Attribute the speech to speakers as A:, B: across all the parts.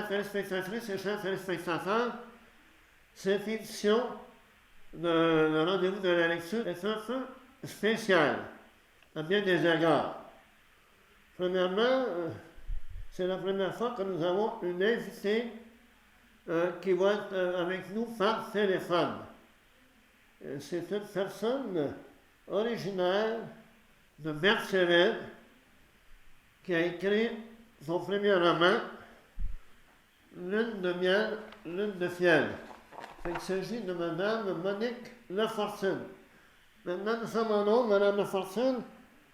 A: téléspectatrices et chers téléspectateurs, cette édition de le rendez-vous de la lecture est un peu spéciale, à bien des égards. Premièrement, c'est la première fois que nous avons une invitée qui va être avec nous par téléphone. C'est une personne originaire de Bertheville qui a écrit son premier roman, Lune de miel, lune de fiel. Il s'agit de Mme Monique Lafortune. Maintenant, nous sommes en ondes, Mme Lafortune.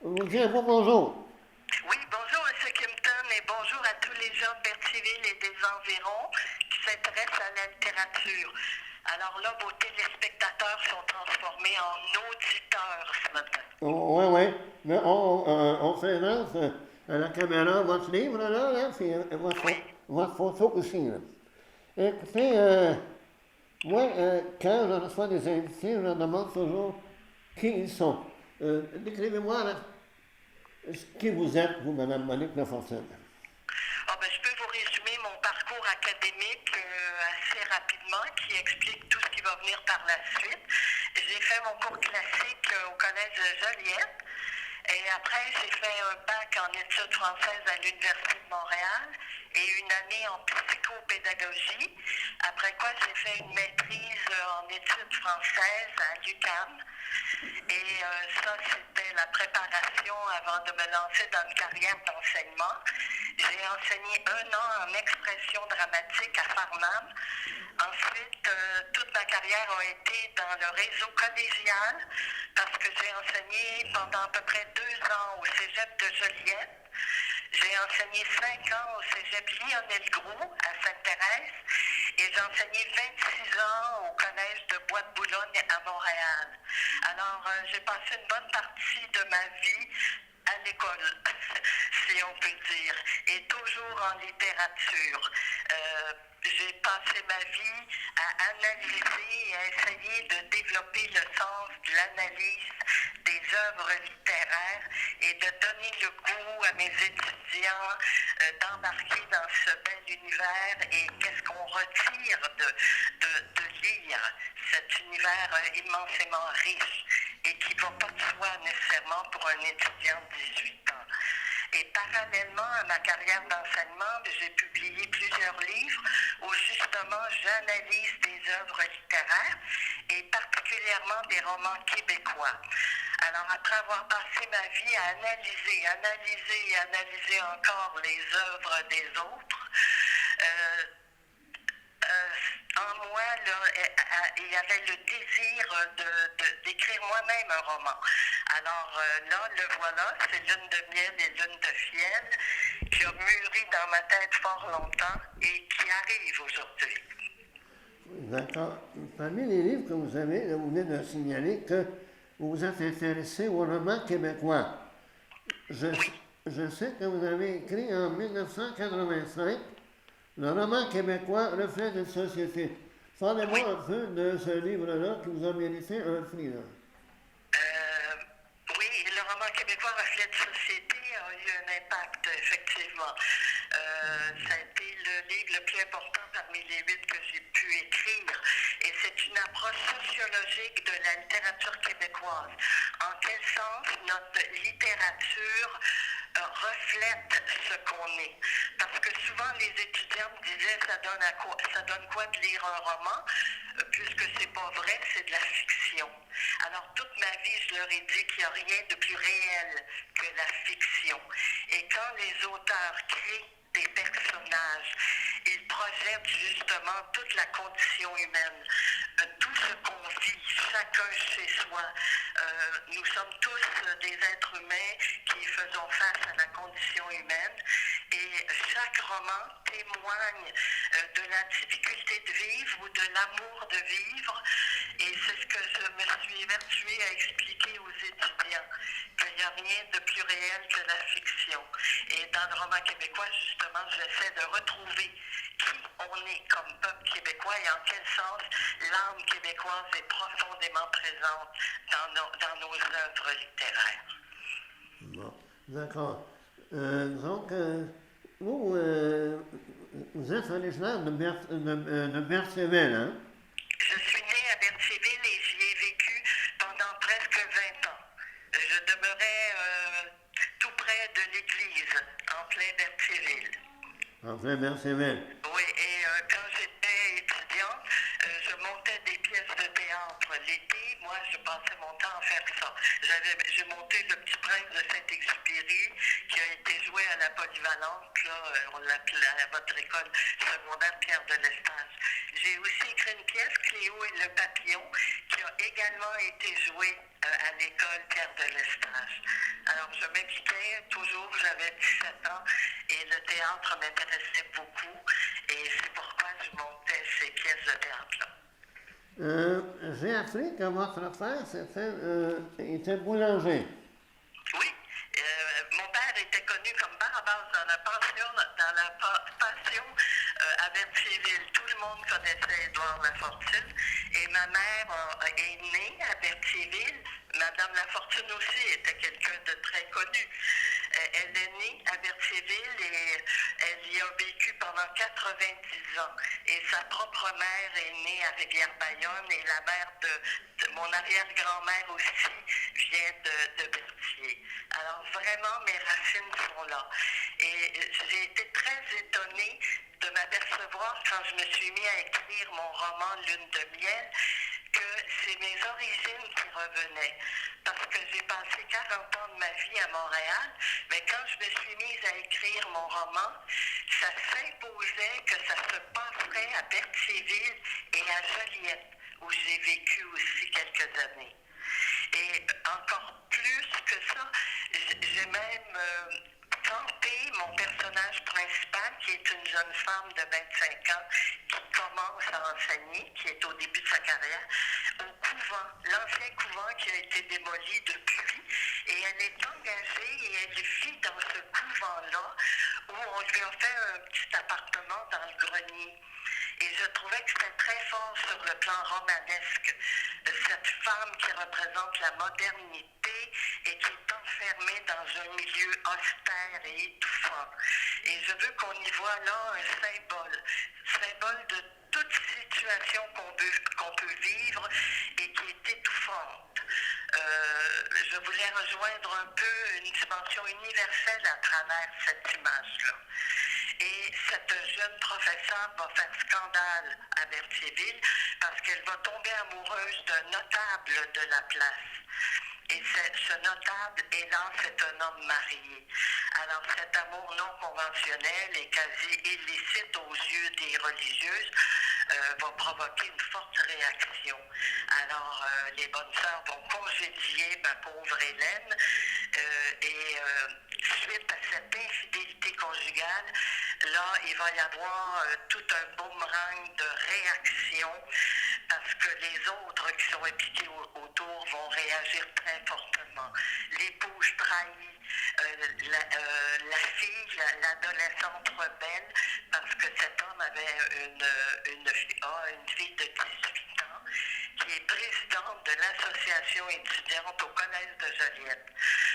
A: On vous dit un bon bonjour.
B: Oui, bonjour M. Kimpton et bonjour à tous les gens de Bertheville et des environs qui s'intéressent à la littérature. Alors là, vos téléspectateurs sont transformés en auditeurs ce matin.
A: Oui, oui. Mais on présente à la caméra votre livre, là puis votre photo aussi. Là. Écoutez, moi, quand je reçois des invités, je leur demande toujours qui ils sont. Décrivez-moi là, qui vous êtes, vous, Mme Monique Lafortune.
B: Je peux vous résumer mon parcours académique assez rapidement qui explique tout ce qui va venir par la suite. J'ai fait mon cours classique au Collège de Joliette. Et après, j'ai fait un bac en études françaises à l'Université de Montréal et une année en psychopédagogie. Après quoi, j'ai fait une maîtrise en études françaises à l'UQAM. Et ça, c'était la préparation avant de me lancer dans une carrière d'enseignement. J'ai enseigné 1 an en expression dramatique à Farnham. Ensuite, toute ma carrière a été dans le réseau collégial parce que j'ai enseigné pendant à peu près 2 ans au cégep de Joliette. J'ai enseigné 5 ans au cégep Lionel Groulx à Sainte-Thérèse et j'ai enseigné 26 ans au collège de Bois-de-Boulogne à Montréal. Alors, j'ai passé une bonne partie de ma vie à l'école, si on peut dire, et toujours en littérature. J'ai passé ma vie à analyser et à essayer de développer le sens de l'analyse des œuvres littéraires et de donner le goût à mes étudiants d'embarquer dans ce bel univers et qu'est-ce qu'on retire de lire cet univers immensément riche et qui ne va pas de soi nécessairement pour un étudiant de 18 ans. Et parallèlement à ma carrière d'enseignement, j'ai publié plusieurs livres où justement j'analyse des œuvres littéraires et particulièrement des romans québécois. Alors après avoir passé ma vie à analyser encore les œuvres des autres, en moi, il y avait le désir d'écrire moi-même un roman. Alors là, le voilà, c'est Lune de miel et Lune de fiel, qui a mûri dans ma tête fort longtemps et qui arrive aujourd'hui.
A: D'accord. Parmi les livres que vous avez, vous venez de signaler que vous vous êtes intéressé au roman québécois. Je sais que vous avez écrit en 1985 le roman québécois Reflet d'une société. Parlez-moi un peu de ce livre-là qui vous a mérité un prix.
B: Oui, le roman québécois Reflet de société a eu un impact, effectivement. Ça a été le livre le plus important parmi les 8 que j'ai pu écrire. Et c'est une approche sociologique de la littérature québécoise. En quel sens notre littérature reflète ce qu'on est. Parce que souvent, les étudiants me disaient, ça donne quoi de lire un roman, puisque c'est pas vrai, c'est de la fiction. Alors, toute ma vie, je leur ai dit qu'il n'y a rien de plus réel que la fiction. Et quand les auteurs créent des personnages, ils projettent justement toute la condition humaine, tout ce qu'on vit, chacun chez soi. Nous sommes tous des êtres humains qui faisons face à la condition humaine et chaque roman témoigne de la difficulté de vivre ou de l'amour de vivre et c'est ce que je me suis évertuée à expliquer aux étudiants, qu'il n'y a rien de plus réel que la fiction. Et dans le roman québécois, justement, j'essaie de retrouver qui on est comme peuple québécois et en quel sens l'âme québécoise est profondément présente dans nos œuvres littéraires.
A: Bon, d'accord. Donc, vous êtes originaire de Berthierville, hein?
B: Je suis née à Berthierville et j'y ai vécu pendant presque 20 ans. Je demeurais tout près de l'église, en plein Berthierville.
A: En plein Berthierville.
B: Oui, et quand j'étais étudiante, je montais des pièces de théâtre. L'été, moi, je passais mon temps à faire ça. J'ai monté Le Petit Prince de Saint-Exupéry, qui a été joué à la Polyvalente, là, on l'appelait à votre école secondaire Pierre de Lestage. J'ai aussi écrit une pièce, Cléo et le papillon, qui a également été jouée à l'école Pierre de Lestage. Alors, je m'impliquais toujours, j'avais 17 ans, et le théâtre m'intéressait beaucoup, et c'est pourquoi je montais ces pièces de théâtre-là.
A: J'ai appris que votre père était boulanger.
B: Oui, mon père était connu comme Barabas dans la passion à Berthierville. Tout le monde connaissait Édouard Lafortune. Et ma mère est née à Berthierville. Madame Lafortune aussi était quelqu'un de très connu. Elle est née à Berthierville et elle y a vécu pendant 90 ans. Et sa propre mère est née à Rivière-Bayonne et la mère de mon arrière-grand-mère aussi vient de Berthier. Alors vraiment, mes racines sont là. Et j'ai été très étonnée de m'apercevoir quand je me suis mis à écrire mon roman Lune de miel, que c'est mes origines qui revenaient. Parce que j'ai passé 40 ans de ma vie à Montréal, mais quand je me suis mise à écrire mon roman, ça s'imposait que ça se passerait à Berthierville et à Joliette, où j'ai vécu aussi quelques années. Et encore plus que ça, j'ai même tenté mon personnage principal, qui est une jeune femme de 25 ans, qui commence à enseigner, qui est au début de sa carrière, au couvent, l'ancien couvent qui a été démoli depuis, et elle est engagée et elle vit dans ce couvent-là, où on lui a fait un petit appartement dans le grenier. Et je trouvais que c'était très fort sur le plan romanesque, cette femme qui représente la modernité et qui est enfermée dans un milieu austère et étouffant. Et je veux qu'on y voit là un symbole de toute situation qu'on peut vivre et qui est étouffante. Je voulais rejoindre un peu une dimension universelle à travers cette image-là. Et cette jeune professeure va faire scandale à Berthierville parce qu'elle va tomber amoureuse d'un notable de la place. Et ce notable, hélas, c'est un homme marié. Alors cet amour non conventionnel et quasi illicite aux yeux des religieuses va provoquer une forte réaction. Alors les bonnes sœurs vont congédier ma pauvre Hélène et suite à cette infidélité conjugale, là, il va y avoir tout un boomerang de réaction parce que les autres qui sont impliqués autour vont réagir très fortement. L'épouse trahit la fille, l'adolescente rebelle, parce que cet homme avait une fille de 18 ans qui est présidente de l'association étudiante au Collège de Joliette.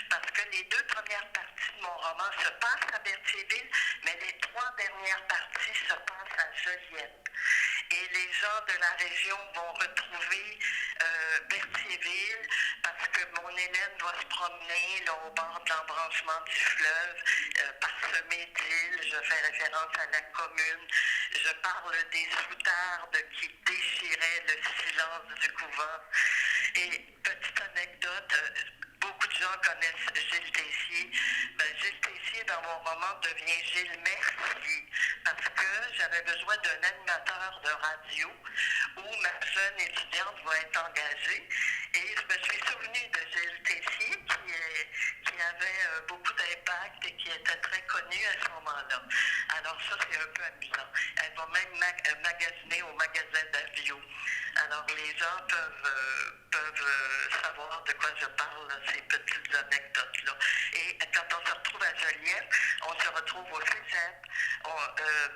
B: Parce que les 2 premières parties de mon roman se passent à Berthierville, mais les 3 dernières parties se passent à Joliette. Et les gens de la région vont retrouver Berthierville parce que mon Hélène va se promener là, au bord de l'embranchement du fleuve, parsemé d'îles. Je fais référence à la commune. Je parle des outardes qui déchiraient le silence du couvent. Et petite anecdote, beaucoup de gens connaissent Gilles Tessier. Gilles Tessier, dans mon roman, devient Gilles Mercier parce que j'avais besoin d'un animateur de radio où ma jeune étudiante va être engagée. Et je me suis souvenue de Gilles Tessier qui avait beaucoup d'impact et qui était très connu à ce moment-là. Alors ça, c'est un peu amusant. Elle va même magasiner au magasin d'Avio. Alors les gens peuvent savoir de quoi je parle, ces petites anecdotes-là. Et quand on se retrouve à Joliette, on se retrouve au Cégep.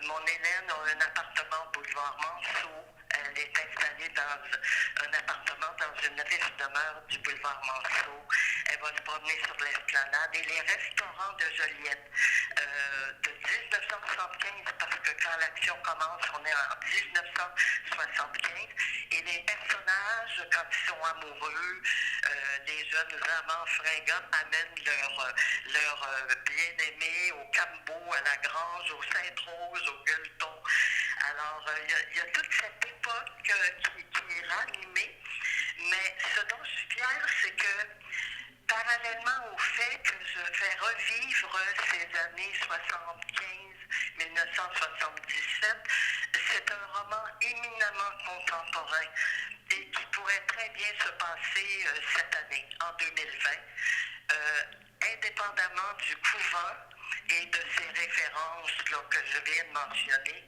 B: Mon Hélène a un appartement au boulevard Manceau. Elle est installée dans un appartement dans une riche demeure du boulevard Manceau. elle va se promener sur l'esplanade. Et les restaurants de Joliette, de 1975, parce que quand l'action commence, on est en 1975, et les personnages, quand ils sont amoureux, les jeunes amants fringants amènent leur bien-aimé au Cambo, à la Grange, au Sainte-Rose, au Gueuleton. Alors, il y a toute cette époque qui est ranimée, mais ce dont je suis fière, c'est que parallèlement au fait que je fais revivre ces années 75-1977, c'est un roman éminemment contemporain et qui pourrait très bien se passer cette année, en 2020, indépendamment du couvent et de ces références là, que je viens de mentionner.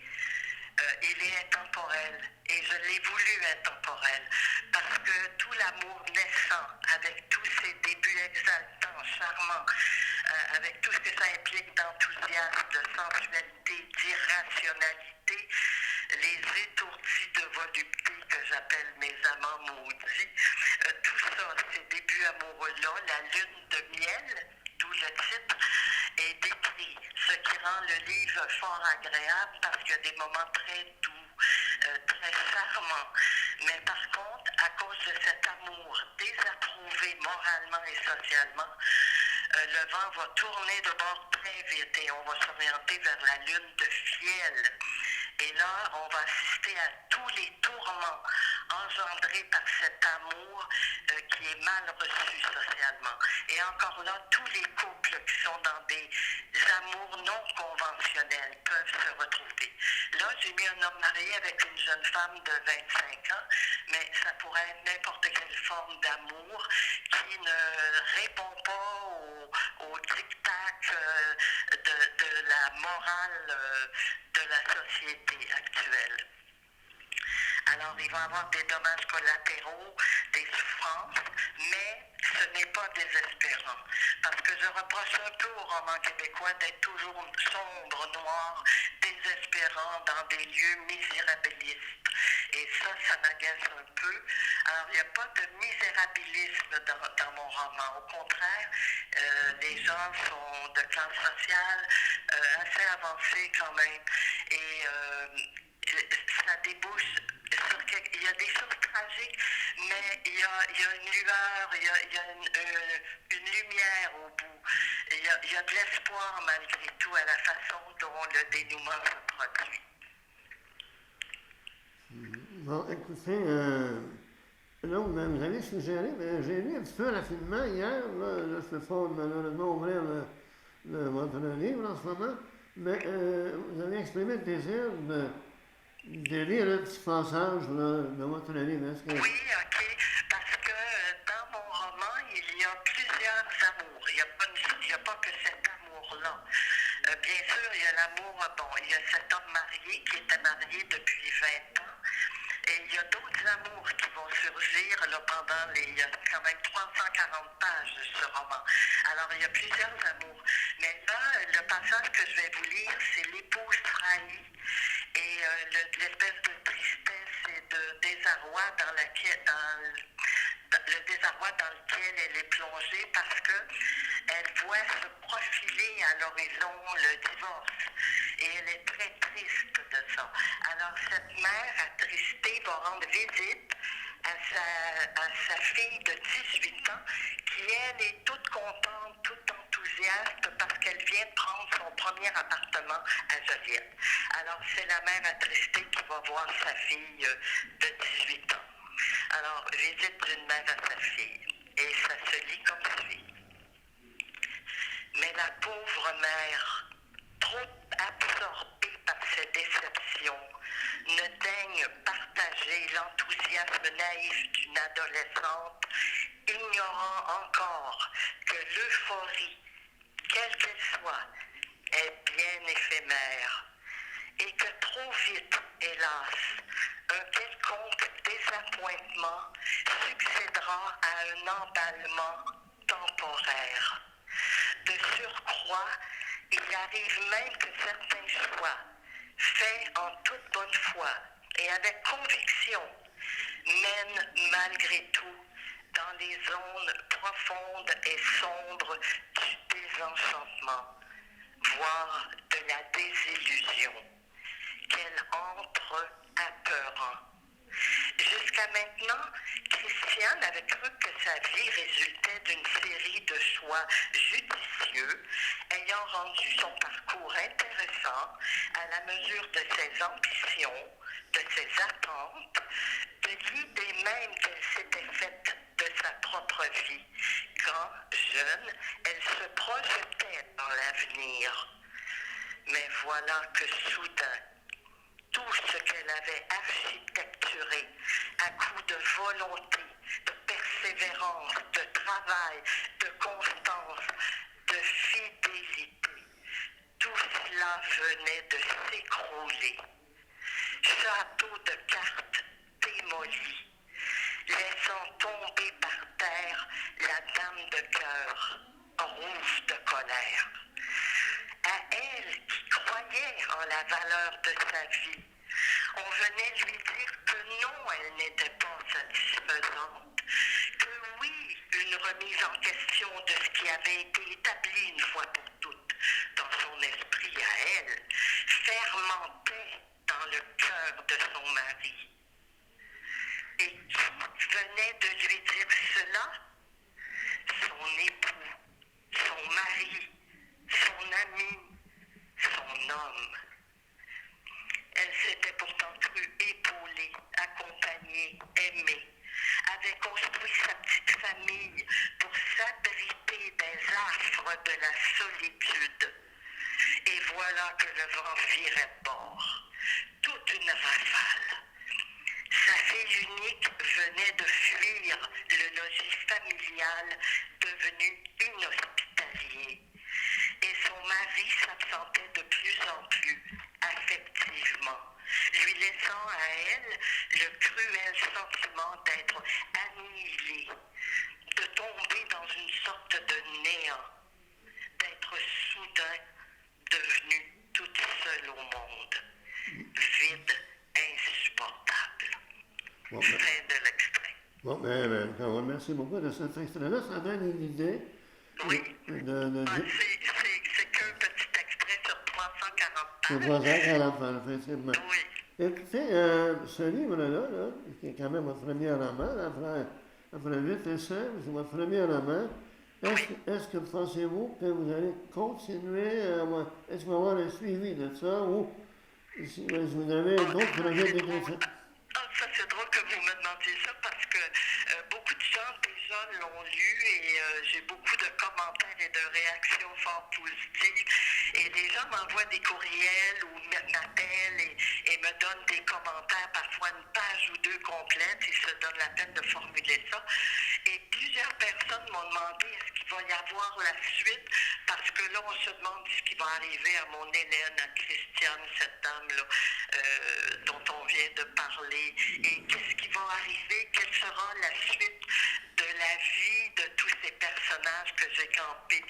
B: Il est intemporel et je l'ai voulu intemporel parce que tout l'amour naissant avec tous ses débuts exaltants, charmants, avec tout ce que ça implique d'enthousiasme, de sensualité, d'irrationalité, les étourdis de volupté que j'appelle mes amants maudits, tout ça, ces débuts amoureux-là, la lune de miel, d'où le titre, est décrit, ce qui rend le livre fort agréable parce qu'il y a des moments très doux, très charmants. Mais par contre, à cause de cet amour désapprouvé moralement et socialement, le vent va tourner de bord très vite et on va s'orienter vers la lune de fiel. Et là, on va assister à tous les tourments engendrés par cet amour qui est mal reçu socialement. Et encore là, tous les couples qui sont dans des amours non conventionnels peuvent se retrouver. Là, j'ai mis un homme marié avec une jeune femme de 25 ans, mais ça pourrait être n'importe quelle forme d'amour qui ne répond pas au tic-tac de la morale de la société actuelle. Alors, il va y avoir des dommages collatéraux, des souffrances, mais ce n'est pas désespérant. Parce que je reproche un peu au roman québécois d'être toujours sombre, noir, désespérant dans des lieux misérabilistes. Et ça m'agace un peu. Alors, il n'y a pas de misérabilisme dans mon roman. Au contraire, les gens sont de classe sociale assez avancée quand même. Et ça débouche sur il y a des choses tragiques, mais il y a une lueur, il y a une lumière au bout. Il y a de l'espoir malgré tout à la façon dont le dénouement se produit.
A: Bon, écoutez, là, vous avez suggéré, mais j'ai lu un petit peu rapidement hier, là je ne peux pas malheureusement ouvrir votre livre en ce moment, mais vous avez exprimé le désir de lire un petit passage de votre livre.
B: Oui, OK, parce que dans mon roman, il y a plusieurs amours. Il n'y a pas que cet amour-là. Bien sûr, il y a l'amour, il y a cet homme marié qui était marié depuis 20 ans. Et il y a d'autres amours qui vont surgir là, pendant il y a quand même 340 pages de ce roman. Alors, il y a plusieurs amours. Mais là, le passage que je vais vous lire, c'est l'épouse trahie. Et l'espèce de tristesse et de désarroi le désarroi dans lequel elle est plongée parce qu'elle voit se profiler à l'horizon le divorce. Et elle est très triste de ça. Alors cette mère attristée va rendre visite à sa fille de 18 ans qui, elle, est toute contente, toute enthousiaste parce qu'elle vient de prendre son premier appartement à Joliette. Alors c'est la mère attristée qui va voir sa fille de 18 ans. Alors, visite d'une mère à sa fille. Et ça se lit comme suit. Mais la pauvre mère, trop absorbée par ses déceptions, ne daigne partager l'enthousiasme naïf d'une adolescente, ignorant encore que l'euphorie, quelle qu'elle soit, est bien éphémère. Et que trop vite, hélas, un quelconque désappointement succédera à un emballement temporaire. De surcroît, il arrive même que certains choix, faits en toute bonne foi et avec conviction, mènent malgré tout dans les zones profondes et sombres du désenchantement, voire de la désillusion, qu'elle entre apeurant. Jusqu'à maintenant, Christiane avait cru que sa vie résultait d'une série de choix judicieux ayant rendu son parcours intéressant à la mesure de ses ambitions, de ses attentes, de l'idée même qu'elle s'était faite de sa propre vie, quand, jeune, elle se projetait dans l'avenir. Mais voilà que soudain, tout ce qu'elle avait architecturé à coup de volonté, de persévérance, de travail, de constance, de fidélité, tout cela venait de s'écrouler. Château de cartes démoli, laissant tomber par terre la dame de cœur, rouge de colère. À elle qui croyait en la valeur de sa vie, on venait lui dire que non, elle n'était pas satisfaisante, que oui, une remise en question de ce qui avait été établi une fois pour toutes dans son esprit à elle, fermentait dans le cœur de son mari. Et qui venait de lui dire cela? Son époux, son mari, son ami, son homme. Elle s'était pourtant crue épaulée, accompagnée, aimée, avait construit sa petite famille pour s'abriter des affres de la solitude. Et voilà que le vent virait de bord. Toute une rafale. Sa fille unique venait de fuir le logis familial devenu inhospitalier. Et son mari s'absentait de plus en plus affectivement, lui laissant à elle le cruel sentiment d'être annihilée, de tomber dans une sorte de néant, d'être soudain devenue toute seule au monde, vide, insupportable.
A: Bon,
B: Fin de l'extrait.
A: Bon, merci beaucoup de cet extrait-là. Ça donne une idée.
B: Oui. C'est qu'un petit extrait sur 340
A: C'est
B: pages.
A: pour ça qu'à la fin, effectivement.
B: Oui.
A: Écoutez, ce livre-là, qui est quand même votre premier roman, après 8 essais, c'est votre premier roman. Est-ce que pensez-vous que vous allez continuer, est-ce qu'il va y avoir un suivi de ça, ou si vous avez d'autres projets d'écriture?
B: Ça, c'est drôle que vous me demandiez ça parce que beaucoup de gens déjà l'ont lu et j'ai beaucoup de commentaires et de réactions fort positives. Et les gens m'envoient des courriels ou m'appellent et me donnent des commentaires, parfois une page ou deux complètes. Ils se donnent la peine de formuler ça. Et plusieurs personnes m'ont demandé est-ce qu'il va y avoir la suite parce que là, on se demande ce qui va arriver à mon Hélène, à Christiane, cette dame-là dont on vient de parler. Et qu'est-ce qui va arriver? Quelle sera la suite de la vie de tous ces personnages que j'ai campés?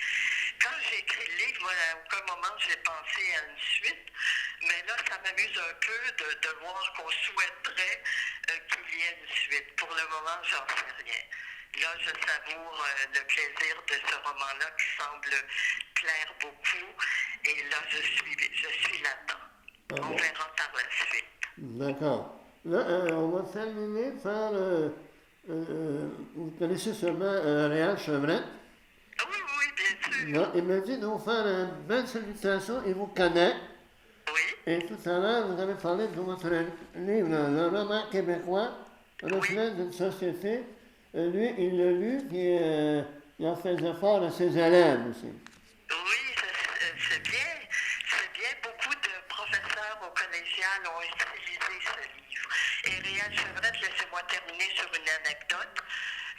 B: Quand j'ai écrit le livre, moi, à aucun moment j'ai pensé à une suite, mais là, ça m'amuse un peu de voir qu'on souhaiterait qu'il y ait une suite. Pour le moment, j'en sais rien. Là, je savoure le plaisir de ce roman-là qui semble plaire beaucoup, et là, je suis là-dedans. On verra par la suite.
A: D'accord. Là, on va terminer par... vous connaissez sûrement Réal Chevrette?
B: Oui, bien sûr.
A: Là, il m'a dit de vous faire une belle salutation. Il vous connaît.
B: Oui.
A: Et tout à l'heure, vous avez parlé de votre livre, Le roman québécois, reflet d'une société. Lui, il l'a lu, puis il en faisait fort à ses élèves aussi.
B: Oui, c'est bien. C'est bien. Beaucoup de professeurs au collégial ont utilisé ce livre. Et Réal Chevrette, laissez-moi terminer sur une anecdote.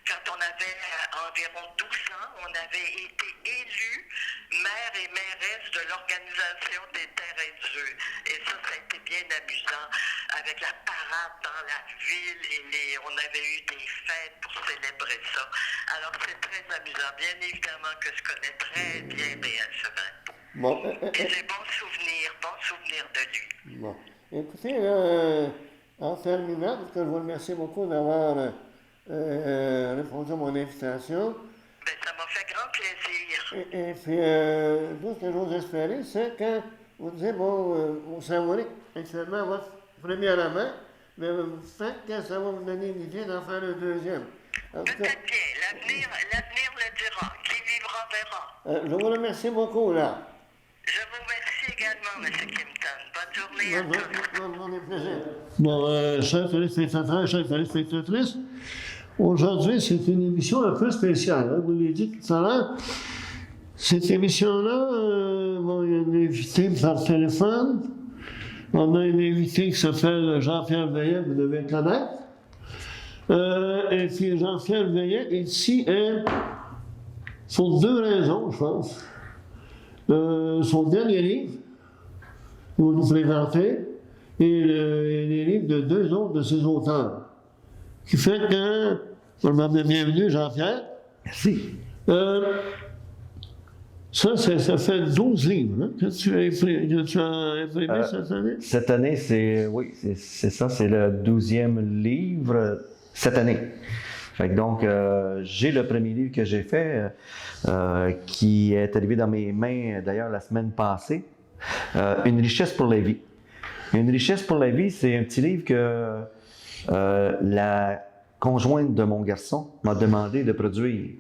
B: Quand on avait environ 12 ans, on avait été élus maire et mairesse de l'organisation des terrains de jeu. Et ça a été bien amusant avec la parade dans la ville et on avait eu des fêtes pour célébrer ça. Alors c'est très amusant. Bien évidemment que je connais très bien Réal Chevrette.
A: Bon,
B: et j'ai bons souvenirs de lui.
A: Bon, écoutez, en terminant, parce que je vous remercie beaucoup d'avoir répondu à mon invitation.
B: Ben, ça m'a fait grand plaisir.
A: Et puis, tout ce que j'ose espérer, c'est que vous disiez, bon, vous savourez actuellement votre premier roman, mais vous faites que ça va vous donner une idée d'en faire un deuxième. En tout cas,
B: Peut-être bien. L'avenir le dira. Qui vivra verra.
A: je vous remercie beaucoup, là.
B: Je vous remercie également, M. Kimpton. Bonne journée à tous.
A: Mon plaisir. Bon, chers téléspectateurs, chères téléspectatrices, aujourd'hui, c'est une émission un peu spéciale. Hein, vous l'avez dit tout à l'heure. Cette émission-là, bon, il y a un invité par téléphone. On a un invité qui s'appelle Jean-Pierre Veillet, vous devez le connaître. Et puis Jean-Pierre Veillet, ici, est pour deux raisons, je pense. Son dernier livre, il va nous présenter, et les livres de deux autres de ses auteurs. Qui fait que, bienvenue Jean-Pierre.
C: Merci.
A: Ça fait 12 livres hein, que tu as imprimé cette année?
C: Cette année, c'est ça, c'est le 12e livre cette année. Fait que donc, j'ai le premier livre que j'ai fait, qui est arrivé dans mes mains d'ailleurs la semaine passée, Une richesse pour la vie. Une richesse pour la vie, c'est un petit livre que la conjointe de mon garçon m'a demandé de produire.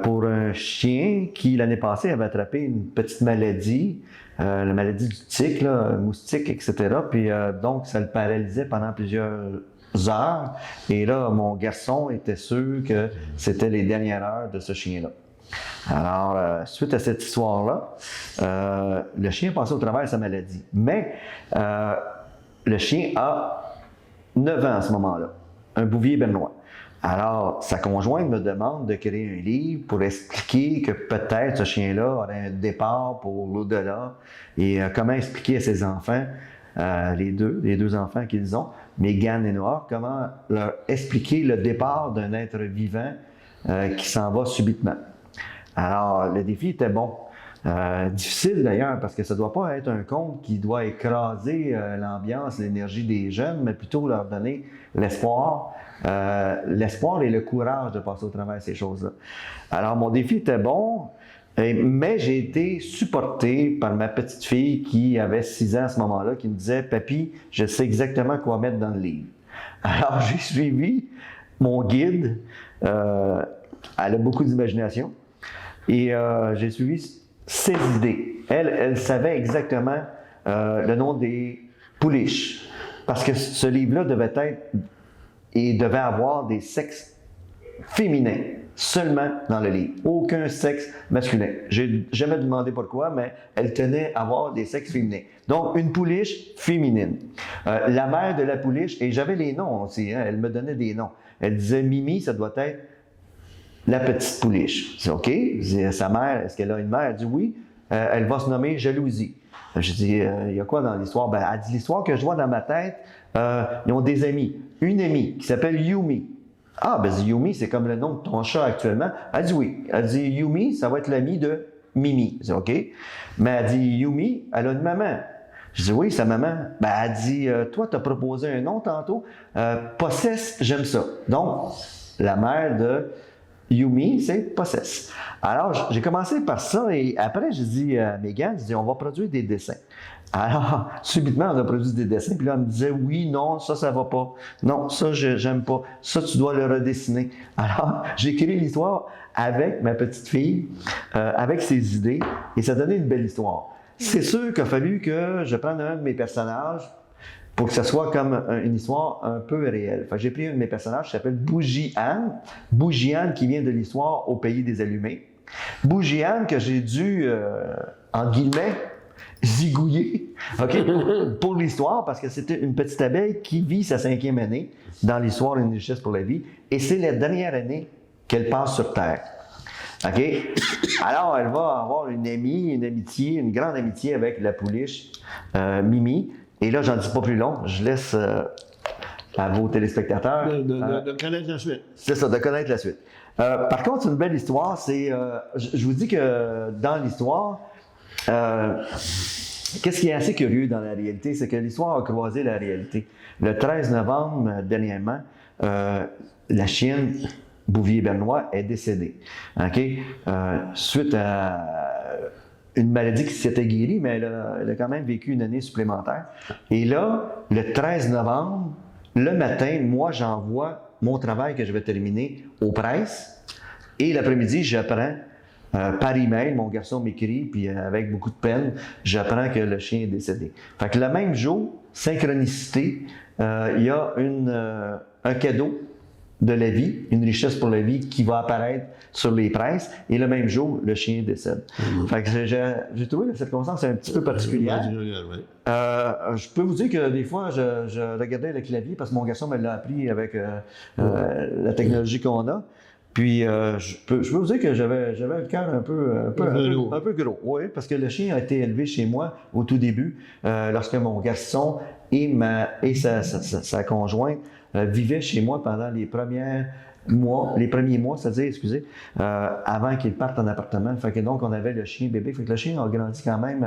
C: Pour un chien qui, l'année passée, avait attrapé une petite maladie, la maladie du tic, là, moustique, etc. Puis donc, ça le paralysait pendant plusieurs heures. Et là, mon garçon était sûr que c'était les dernières heures de ce chien-là. Alors, suite à cette histoire-là, le chien passait au travers de sa maladie. Mais le chien a 9 ans à ce moment-là, un bouvier bernois. Alors, sa conjointe me demande de créer un livre pour expliquer que peut-être ce chien-là aurait un départ pour l'au-delà et comment expliquer à ses enfants, les deux enfants qu'ils ont, Megan et Noah, comment leur expliquer le départ d'un être vivant qui s'en va subitement. Alors, le défi était bon. Difficile d'ailleurs, parce que ça ne doit pas être un conte qui doit écraser l'ambiance, l'énergie des jeunes, mais plutôt leur donner l'espoir et le courage de passer au travers de ces choses-là. Alors, mon défi était bon, mais j'ai été supporté par ma petite fille qui avait 6 ans à ce moment-là, qui me disait « Papy, je sais exactement quoi mettre dans le livre. » Alors, j'ai suivi mon guide. Elle a beaucoup d'imagination. Et j'ai suivi ses idées. Elle savait exactement le nom des pouliches. Parce que ce livre-là devait avoir des sexes féminins seulement dans le livre. Aucun sexe masculin. J'ai jamais demandé pourquoi, mais elle tenait à avoir des sexes féminins. Donc, une pouliche féminine. La mère de la pouliche, et j'avais les noms aussi, hein, elle me donnait des noms. Elle disait Mimi, ça doit être la petite pouliche. C'est OK. Sa mère, est-ce qu'elle a une mère? Elle dit oui. Elle va se nommer Jalousie. Je dis, il y a quoi dans l'histoire? Ben, elle dit, l'histoire que je vois dans ma tête, ils ont des amis. Une amie qui s'appelle Yumi. Ah, ben Yumi, c'est comme le nom de ton chat actuellement. Elle dit oui. Elle dit Yumi, ça va être l'ami de Mimi. Je dis OK. Mais elle dit Yumi, elle a une maman. Je dis oui, sa maman. Ben, elle dit, toi, tu as proposé un nom tantôt. Possesse, j'aime ça. Donc, la mère de Yumi, c'est Possesse. Alors, j'ai commencé par ça et après, j'ai dit à Megan, j'ai dit, on va produire des dessins. Alors, subitement, on a produit des dessins, puis là, elle me disait, oui, non, ça va pas. Non, ça, j'aime pas. Ça, tu dois le redessiner. Alors, j'ai écrit l'histoire avec ma petite fille, avec ses idées, et ça donnait une belle histoire. C'est sûr qu'il a fallu que je prenne un de mes personnages pour que ça soit comme une histoire un peu réelle. Enfin, j'ai pris un de mes personnages qui s'appelle Bougie Anne. Bougie Anne qui vient de l'histoire au pays des allumés. Bougie Anne que j'ai dû, en guillemets, zigouiller, pour l'histoire, parce que c'était une petite abeille qui vit sa 5e année dans l'histoire Une richesse pour la vie, et c'est la dernière année qu'elle passe sur Terre. OK? Alors, elle va avoir une amie, une amitié, une grande amitié avec la pouliche Mimi. Et là, j'en dis pas plus long, je laisse à vos téléspectateurs
A: de connaître la suite.
C: C'est ça, de connaître la suite. Par contre, c'est une belle histoire. Je vous dis que dans l'histoire, qu'est-ce qui est assez curieux dans la réalité, c'est que l'histoire a croisé la réalité. Le 13 novembre, dernièrement, la chienne Bouvier-Bernois est décédée. OK? Suite à une maladie qui s'était guérie, mais elle a quand même vécu une année supplémentaire. Et là, le 13 novembre, le matin, moi, j'envoie mon travail que je vais terminer aux presses. Et l'après-midi, j'apprends par email, mon garçon m'écrit, puis avec beaucoup de peine, j'apprends que le chien est décédé. Fait que le même jour, synchronicité, il y a un cadeau de la vie, une richesse pour la vie qui va apparaître sur les presses, et le même jour, le chien décède. Fait que j'ai trouvé la circonstance un petit peu particulière. Je peux vous dire que des fois, je regardais le clavier parce que mon garçon me l'a appris avec la technologie qu'on a. Puis, je peux vous dire que j'avais le cœur un peu gros. Oui, parce que le chien a été élevé chez moi au tout début, lorsque mon garçon et sa conjointe vivaient chez moi pendant les premiers mois, c'est-à-dire, avant qu'ils partent en appartement. Fait que donc, on avait le chien bébé. Fait que le chien a grandi quand même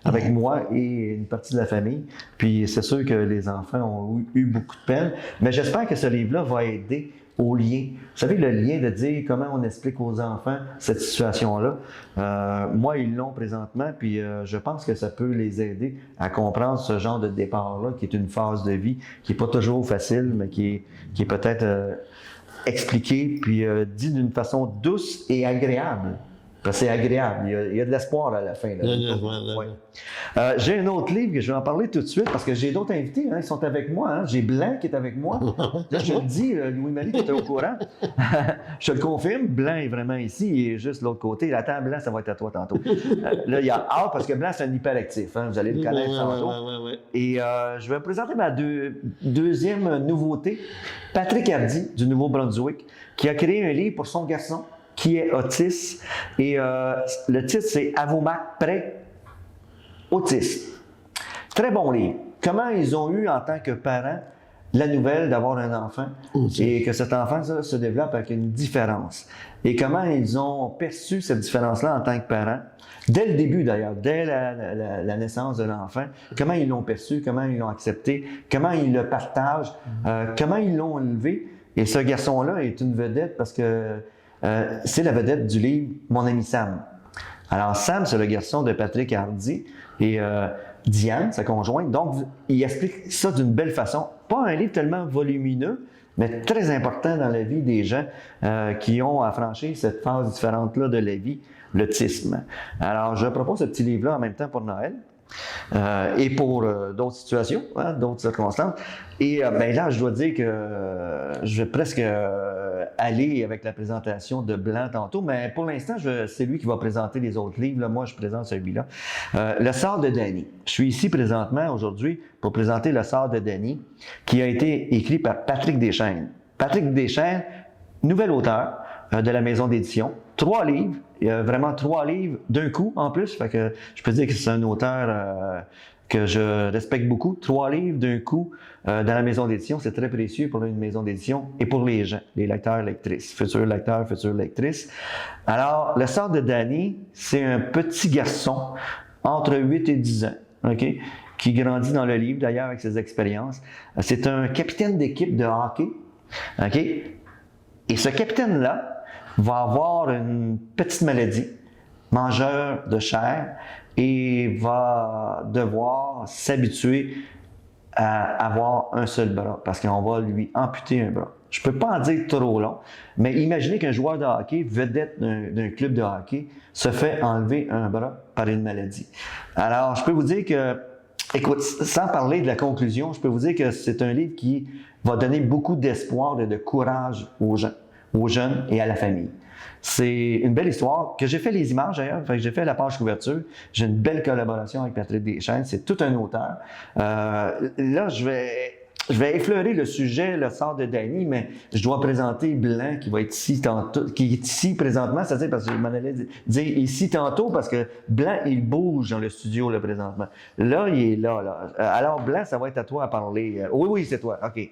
C: avec moi et une partie de la famille. Puis, c'est sûr que les enfants ont eu beaucoup de peine. Mais j'espère que ce livre-là va aider au lien. Vous savez, le lien de dire comment on explique aux enfants cette situation-là. Moi, ils l'ont présentement, puis je pense que ça peut les aider à comprendre ce genre de départ-là, qui est une phase de vie qui n'est pas toujours facile, mais qui est peut-être expliqué, puis dit d'une façon douce et agréable. Parce que c'est agréable, il y a de l'espoir à la fin. Là. Ouais. J'ai un autre livre que je vais en parler tout de suite parce que j'ai d'autres invités, ils sont avec moi. J'ai Blanc qui est avec moi. Là, je le dis, Louis-Marie qui était au courant. Je te le confirme, Blanc est vraiment ici, il est juste de l'autre côté. Attends, Blanc, ça va être à toi tantôt. Là, il y a A parce que Blanc, c'est un hyperactif. Vous allez le connaître tantôt. Et je vais vous présenter ma deuxième nouveauté, Patrick Hardy du Nouveau-Brunswick, qui a créé un livre pour son garçon qui est autiste. Et le titre, c'est « À vos marques, prêts, autiste ». Très bon livre. Comment ils ont eu, en tant que parents, la nouvelle d'avoir un enfant et que cet enfant se développe avec une différence. Et comment ils ont perçu cette différence-là en tant que parents, dès le début d'ailleurs, dès la naissance de l'enfant, comment ils l'ont perçu, comment ils l'ont accepté, comment ils le partagent, comment ils l'ont élevé. Et ce garçon-là est une vedette parce que c'est la vedette du livre Mon ami Sam. Alors Sam, c'est le garçon de Patrick Hardy et Diane, sa conjointe. Donc, il explique ça d'une belle façon. Pas un livre tellement volumineux, mais très important dans la vie des gens qui ont à franchir cette phase différente-là de la vie, l'autisme. Alors, je propose ce petit livre-là en même temps pour Noël. Et pour d'autres situations, d'autres circonstances. Et ben là, je dois dire que je vais presque aller avec la présentation de Blanc tantôt, mais pour l'instant, c'est lui qui va présenter les autres livres. Là, moi, je présente celui-là. Le sort de Danny. Je suis ici présentement aujourd'hui pour présenter Le sort de Danny, qui a été écrit par Patrick Deschaines. Patrick Deschaines, nouvel auteur de la maison d'édition. 3 livres, vraiment 3 livres d'un coup en plus. Fait que je peux dire que c'est un auteur que je respecte beaucoup. 3 livres d'un coup dans la maison d'édition, c'est très précieux pour une maison d'édition et pour les gens, les lecteurs, lectrices, futurs lecteurs, futures lectrices. Alors, le sort de Danny, c'est un petit garçon entre 8 et 10 ans, OK, qui grandit dans le livre d'ailleurs avec ses expériences. C'est un capitaine d'équipe de hockey, OK, et ce capitaine-là va avoir une petite maladie, mangeur de chair, et va devoir s'habituer à avoir un seul bras, parce qu'on va lui amputer un bras. Je ne peux pas en dire trop long, mais imaginez qu'un joueur de hockey, vedette d'un club de hockey, se fait enlever un bras par une maladie. Alors, je peux vous dire que, écoute, sans parler de la conclusion, je peux vous dire que c'est un livre qui va donner beaucoup d'espoir et de courage aux gens, aux jeunes et à la famille. C'est une belle histoire que j'ai fait les images d'ailleurs, j'ai fait la page couverture. J'ai une belle collaboration avec Patrick Deschaines, c'est tout un auteur. Là, je vais effleurer le sujet, le sort de Danny, mais je dois présenter Blanc qui va être ici tantôt, qui est ici présentement, c'est-à-dire parce que je m'en allais dire ici tantôt parce que Blanc, il bouge dans le studio là, présentement. Là, il est là. Alors Blanc, ça va être à toi à parler. Oui, c'est toi. OK.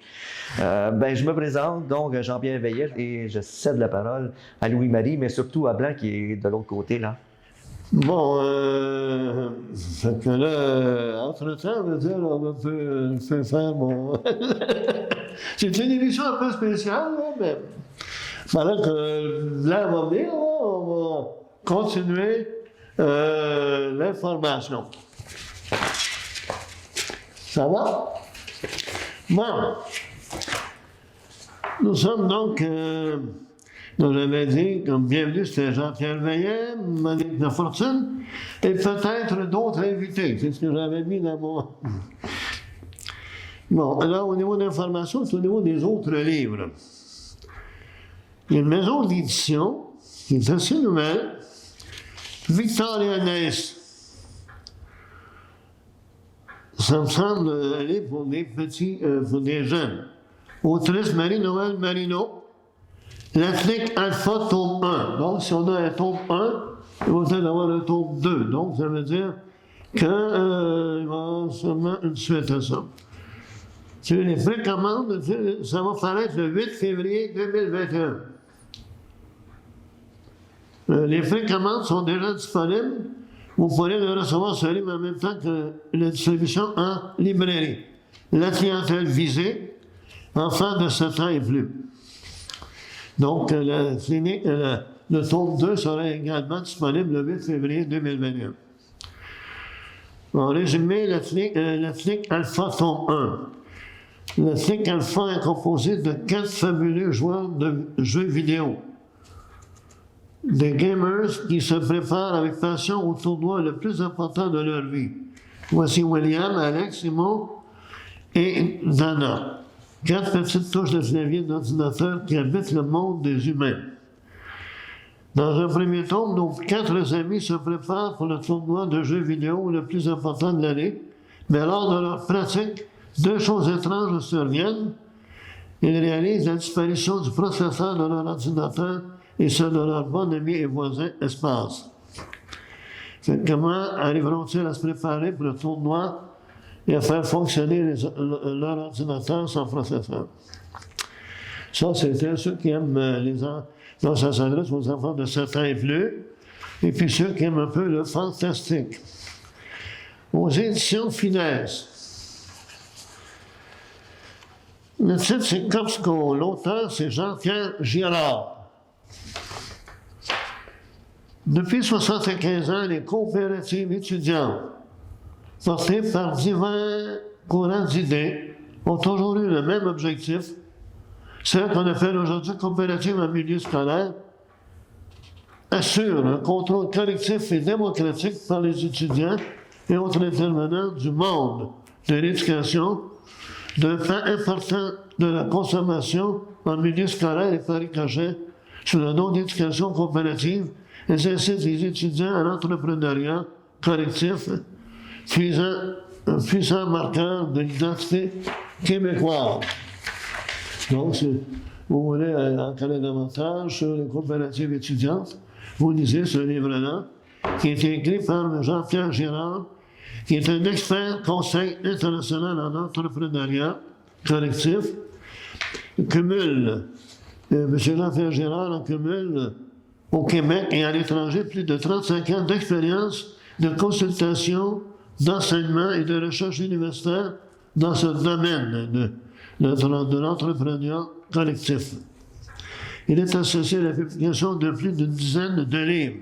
C: Ben, je me présente, donc Jean-Pierre Veillet, et je cède la parole à Louis-Marie, mais surtout à Blanc qui est de l'autre côté, là.
A: Bon, fait que là, entre-temps, on va dire, on peut faire mon... C'est une émission un peu spéciale, là, mais pendant que l'air va venir, là, on va continuer l'information. Ça va? Bon. Nous sommes donc, comme j'avais dit, comme bienvenue, c'était Jean-Pierre Veillet, Monique Lafortune, et peut-être d'autres invités. C'est ce que j'avais mis dans mon... Bon, alors au niveau d'information, c'est au niveau des autres livres. Il y a une maison d'édition qui est assez nouvelle, victorianaise. Ça me semble aller pour des petits, pour des jeunes. Autrice Marie-Noël Marino, l'Athletic Alpha tome 1. Donc, si on a un tome 1, il va peut-être avoir un tome 2. Donc, ça veut dire qu'il va y avoir seulement une suite à ça. Sur les précommandes, ça va paraître le 8 février 2021. Les précommandes sont déjà disponibles. Vous pourrez le recevoir ce livre en même temps que la distribution en librairie. La clientèle visée, enfants de 7 ans et plus. Donc, le tome 2 sera également disponible le 8 février 2021. En résumé, l'Athletic Alpha tome 1. L'Athletic Alpha est composé de 4 fabuleux joueurs de jeux vidéo. Des gamers qui se préparent avec passion au tournoi le plus important de leur vie. Voici William, Alex, Simon et Dana. 4 petites touches de clavier d'ordinateur qui habitent le monde des humains. Dans un premier tome, nos 4 amis se préparent pour le tournoi de jeux vidéo le plus important de l'année, mais lors de leur pratique, 2 choses étranges surviennent. Ils réalisent la disparition du processeur de leur ordinateur et ceux de leur bon ami et voisin Espace. Comment arriveront-ils à se préparer pour le tournoi et à faire fonctionner leur ordinateur sans processeur? Ça, c'était ceux qui aiment donc ça s'adresse aux enfants de 7 ans et plus, et puis ceux qui aiment un peu le fantastique. Aux éditions Finesse. Le titre, c'est Copsco. L'auteur, c'est Jean-Pierre Girard. Depuis 75 ans, les coopératives étudiantes, portées par divers courants d'idées, ont toujours eu le même objectif, celle qu'on appelle aujourd'hui coopérative en milieu scolaire, assure un contrôle collectif et démocratique par les étudiants et autres intervenants du monde de l'éducation, d'un pan important de la consommation en milieu scolaire et par ricochet sous le nom d'éducation coopérative. Elles incitent les étudiants à l'entrepreneuriat collectif, un puissant marqueur de l'identité québécoise. Donc, si vous voulez en connaître davantage sur les coopératives étudiantes, vous lisez ce livre-là, qui est écrit par Jean-Pierre Girard, qui est un expert conseil international en entrepreneuriat collectif. M. Jean-Pierre Girard en cumule au Québec et à l'étranger plus de 35 ans d'expérience de consultation, d'enseignement et de recherche universitaire dans ce domaine de l'entrepreneuriat collectif. Il est associé à la publication de plus d'une dizaine de livres,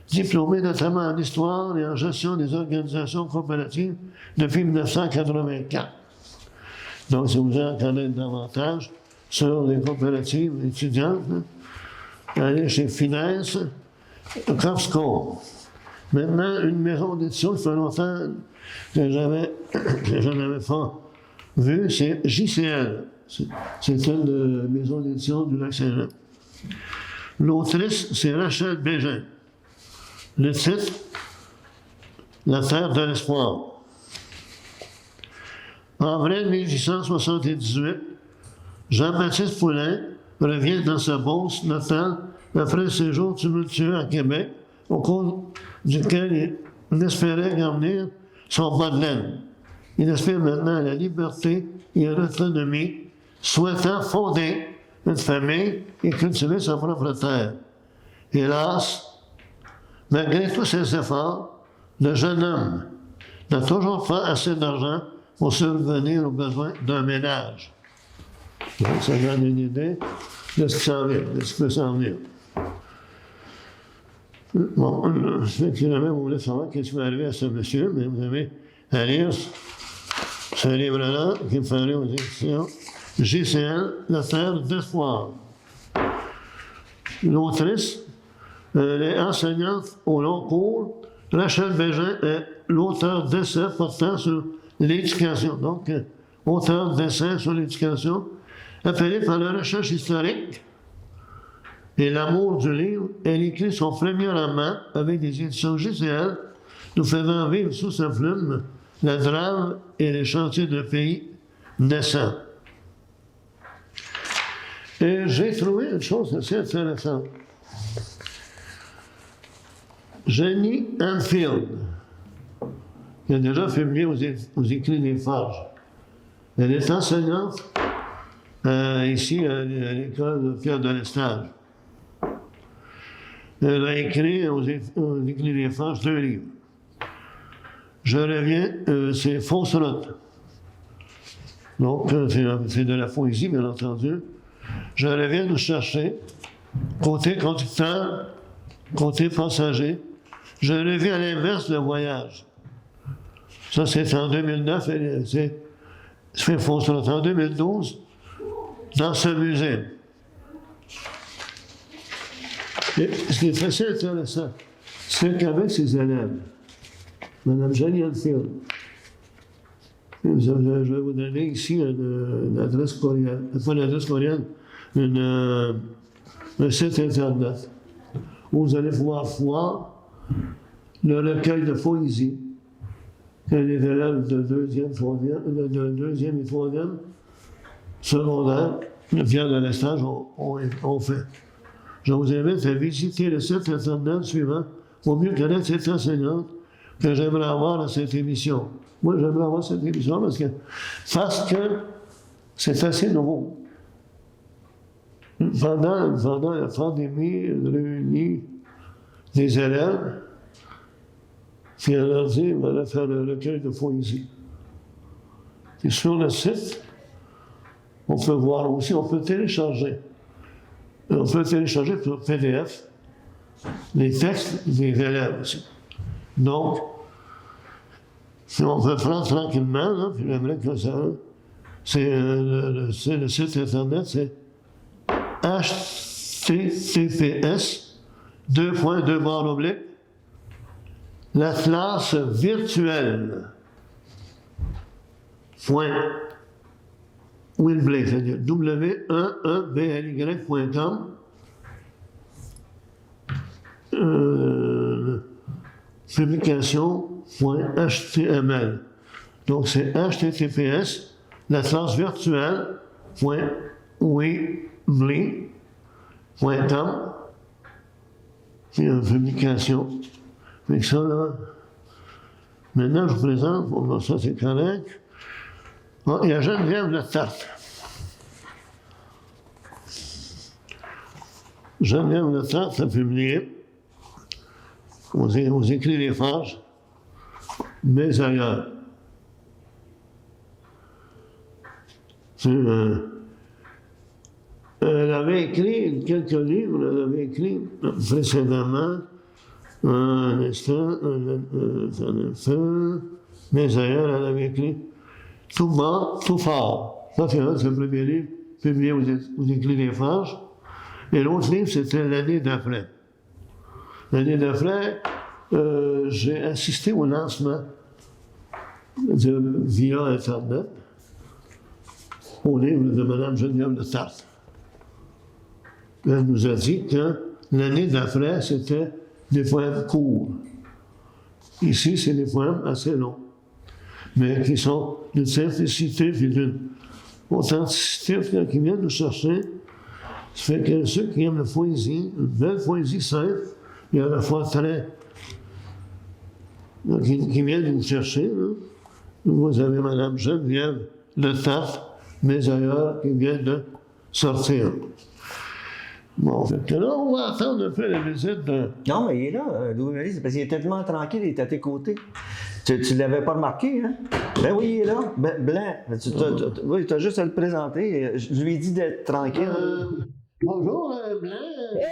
A: diplômé notamment en histoire et en gestion des organisations coopératives depuis 1984. Donc, si vous voulez en connaître davantage sur les coopératives étudiantes, allez chez Finesse, Copsco. Maintenant, une maison d'édition, ça fait longtemps que je n'avais pas vu, c'est JCL. C'est une maison d'édition du Lac-Saint-Jean. L'autrice, c'est Rachel Bégin. Le titre, La Terre de l'espoir. En avril 1878, Jean-Baptiste Poulain revient dans sa Beauce natale après un séjour tumultueux à Québec, au cours duquel il espérait garnir son bas de laine. Il aspire maintenant à la liberté et à l'autonomie, souhaitant fonder une famille et cultiver sa propre terre. Hélas, malgré tous ses efforts, le jeune homme n'a toujours pas assez d'argent pour subvenir aux besoins d'un ménage. Donc, ça donne une idée de ce qui s'en vient, de ce qui peut s'en venir. Bon, finalement, vous voulez savoir qu'est-ce qui va arriver à ce monsieur, mais vous avez à lire ce livre-là qui me fallait aux éditions JCL, La Terre d'Espoir. L'autrice, elle est enseignante au long cours. Rachel Bégin est l'auteur d'essais portant sur l'éducation. Donc, auteur d'essais sur l'éducation, appelée par la recherche historique et l'amour du livre. Elle écrit son premier roman avec des éditions JCL, nous faisant vivre sous sa plume la drame et les chantiers de pays naissants. Et j'ai trouvé une chose assez intéressante. Jenny Anfield, qui a déjà publié aux Écrits des Forges. Elle est enseignante ici à l'école de Pierre de l'Estage. Elle a écrit aux Écrits des Forges 2 livres. Je reviens, c'est Fausse route. Donc, c'est de la poésie, bien entendu. Je reviens nous chercher, côté conducteur, côté passager. Je reviens à l'inverse le voyage. Ça, c'est en 2009, c'est Fausse route. En 2012, dans ce musée. Et ce qui est assez intéressant, c'est qu'avec ses élèves, Mme Jenny Anfield, je vais vous donner ici une adresse courriel, pas une adresse courriel, un site internet où vous allez pouvoir voir le recueil de poésie que les élèves de deuxième et troisième secondaire de Pierre de l'Estage ont fait. Je vous invite à visiter le site internet suivant pour mieux connaître cette enseignante que j'aimerais avoir dans cette émission. Moi, j'aimerais avoir cette émission parce que c'est assez nouveau. Pendant la pandémie, elle réunit des élèves, puis elle leur dit, on va faire le recueil de poésie. Et sur le site, on peut voir aussi, on peut télécharger. On peut télécharger sur PDF les textes des élèves aussi. Donc, si on peut prendre tranquillement, là, puis j'aimerais que ça, c'est le site internet, c'est https://, la classe virtuelle. Winblay, c'est-à-dire w11bly.com. Publication.html. Donc c'est https, la classe virtuelle.winblay.com. C'est une publication. Avec ça, là. Maintenant, je vous présente, bon, ça c'est correct. Bon, il y a Geneviève Le Tarte. Geneviève Le Tarte a publié aux Écrits des Forges, mais ailleurs. Elle avait écrit quelques livres, elle avait écrit précédemment, un instant, mais ailleurs, elle avait écrit Tout bas, tout fort. Ça, c'est le premier livre publié aux Écrits des Forges. Et l'autre livre, c'était l'année d'après. L'année d'après, j'ai assisté au lancement via Internet au livre de Mme Geneviève Le Tarte. Elle nous a dit que l'année d'après, c'était des poèmes courts. Ici, c'est des poèmes assez longs, mais qui sont d'une simplicité et d'une authenticité qui viennent nous chercher. Ça fait que ceux qui aiment la poésie, une belle poésie simple, et à la fois très. qui viennent nous chercher, là. Vous avez Mme Geneviève Le Tarte, mais ailleurs, qui vient de sortir. Bon, fait que là, on va attendre un peu la visite de...
C: Non, mais il est là, Louis-Marie, c'est parce qu'il est tellement tranquille, il est à tes côtés. Tu l'avais pas remarqué, hein? Ben oui, il est là, blanc. Oui, tu as juste à le présenter. Je lui ai dit d'être tranquille.
A: Bonjour, Blanc.
D: Hey!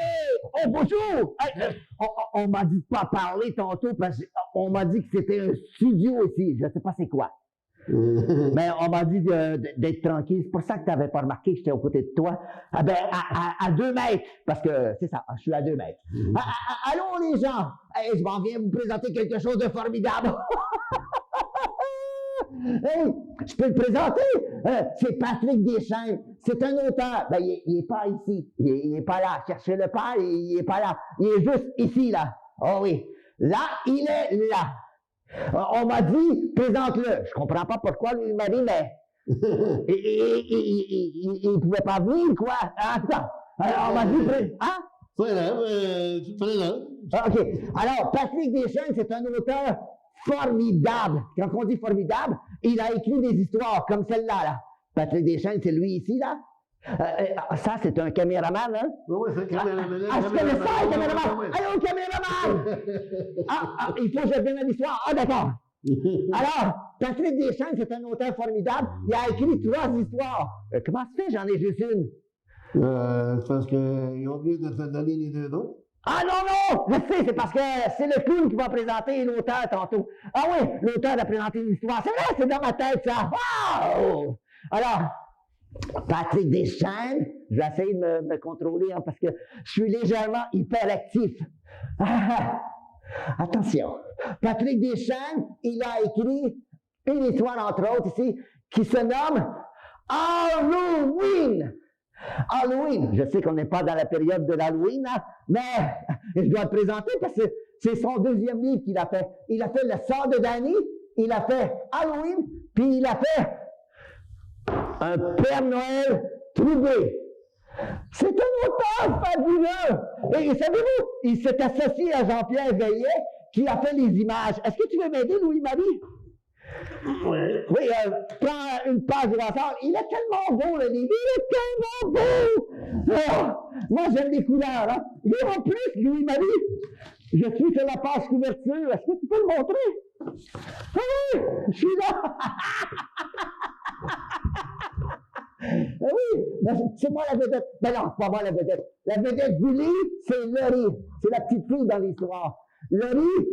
D: Oh, bonjour! Hey, on m'a dit de pas parler tantôt parce qu'on m'a dit que c'était un studio ici. Je sais pas c'est quoi. Mais on m'a dit d'être tranquille. C'est pour ça que tu n'avais pas remarqué que j'étais aux côtés de toi. Ah ben, à 2 mètres. Parce que c'est ça, je suis à 2 mètres. Allons les gens! Hey, je m'en viens vous présenter quelque chose de formidable. Hey, je peux le présenter? C'est Patrick Deschaines. C'est un auteur. Ben, il est pas ici. Il est pas là. Cherchez le père, il est pas là. Il est juste ici, là. Oh oui. Là, il est là. On m'a dit, présente-le. Je comprends pas pourquoi lui m'a dit, mais il pouvait pas venir, quoi. Attends. Alors, on m'a dit, hein?
A: Voilà, tu te présentes.
D: OK. Alors, Patrick Deschaines, c'est un auteur formidable. Quand on dit formidable, il a écrit des histoires comme celle-là, là. Patrick Deschaines, c'est lui ici, là. Ça, c'est un caméraman, hein?
A: Oui, c'est un caméraman.
D: Je connais ça, un caméraman! Allô, caméraman! Il faut que je vienne à l'histoire. Ah, d'accord. Alors, Patrick Deschaines, c'est un auteur formidable. Il a écrit 3 histoires. Comment ça fait, j'en ai juste une?
A: Parce qu'ils ont oublié de te donner les 2 autres.
D: Ah non, je sais, c'est parce que c'est le clown qui va présenter l'auteur tantôt. Ah oui, l'auteur a présenté une histoire. C'est vrai, c'est dans ma tête, ça. Wow! Alors, Patrick Deschaines, j'essaie de me contrôler hein, parce que je suis légèrement hyperactif. Attention, Patrick Deschaines, il a écrit une histoire, entre autres, ici, qui se nomme Halloween. Halloween, je sais qu'on n'est pas dans la période de l'Halloween, hein, mais je dois le présenter parce que c'est son 2e livre qu'il a fait. Il a fait Le sort de Danny, il a fait Halloween, puis il a fait Un Père Noël troublé. C'est un auteur fabuleux. Et savez-vous, il s'est associé à Jean-Pierre Veillet qui a fait les images. Est-ce que tu veux m'aider, Louis-Marie? Oui, prends une page du hasard. Il est tellement beau, le livre. Il est tellement beau! Moi, j'aime les couleurs. Hein. Et en plus, Louis-Marie, je suis sur la page couverture. Est-ce que tu peux le montrer? Oui, je suis là. Oui, c'est moi la vedette. Ben non, c'est pas moi la vedette. La vedette du livre, c'est Laurie. C'est la petite fille dans l'histoire. Laurie,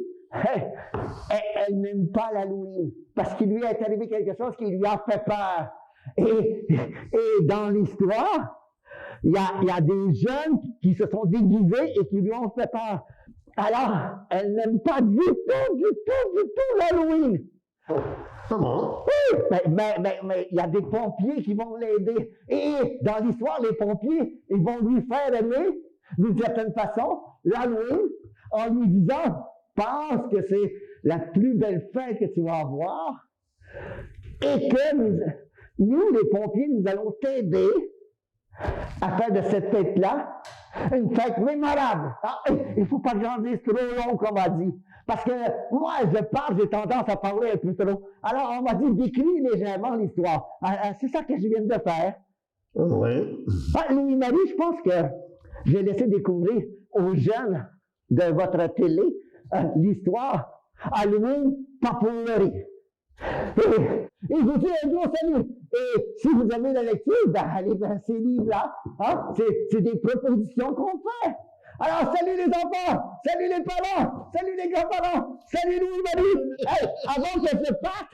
D: elle n'aime pas l'Halloween parce qu'il lui est arrivé quelque chose qui lui a fait peur. Et dans l'histoire, il y a des jeunes qui se sont déguisés et qui lui ont fait peur. Alors, elle n'aime pas du tout l'Halloween.
A: C'est bon.
D: Oui, mais il y a des pompiers qui vont l'aider. Et dans l'histoire, les pompiers, ils vont lui faire aimer, d'une certaine façon, l'Halloween, en lui disant, pense que c'est la plus belle fête que tu vas avoir, et que nous, les pompiers, nous allons t'aider à faire de cette fête-là une fête mémorable. Il ne faut pas que j'en dise trop long, comme on m'a dit. Parce que moi, j'ai tendance à parler un peu trop. Alors, on m'a dit d'écrire légèrement l'histoire. C'est ça que je viens de faire.
A: Oui.
D: Louis-Marie, je pense que j'ai laissé découvrir aux jeunes de votre télé l'histoire Halloween Popularity. Et je vous dis un gros salut. Et si vous avez la lecture, allez vers ces livres-là. Hein? C'est des propositions qu'on fait. Alors, salut les enfants, salut les parents, salut les grands-parents, salut Louis-Marie. Hey, avant que je parte,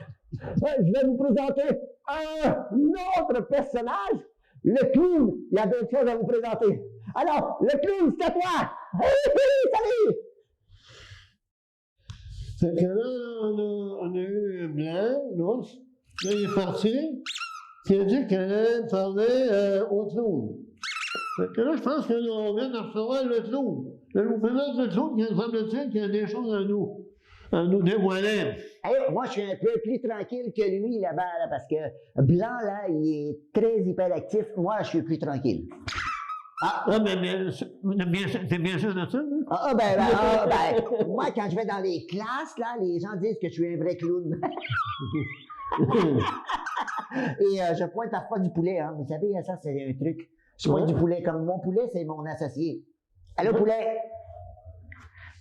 D: je vais vous présenter un autre personnage, le clown. Il y a d'autres choses à vous présenter. Alors, le clown, c'est à toi. Salut.
A: Fait que là, on a eu Blanc, l'ours. Là, il est parti. Il a dit qu'elle allait parler au clown. Fait que là, je pense qu'on vient de recevoir le clown. Je vous présente le clown qui semble-t-il qu'il y a des choses à nous dévoiler.
D: Hey, moi, je suis un peu plus tranquille que lui là-bas, là, parce que Blanc, là, il est très hyperactif. Moi, je suis plus tranquille.
A: Mais c'est bien sûr de ça, hein?
D: Moi, quand je vais dans les classes, là, les gens disent que je suis un vrai clown. Et je pointe parfois du poulet, hein. Vous savez, ça, c'est un truc. Je pointe
A: Ouais.
D: du poulet, comme mon poulet, c'est mon associé. Allô, poulet?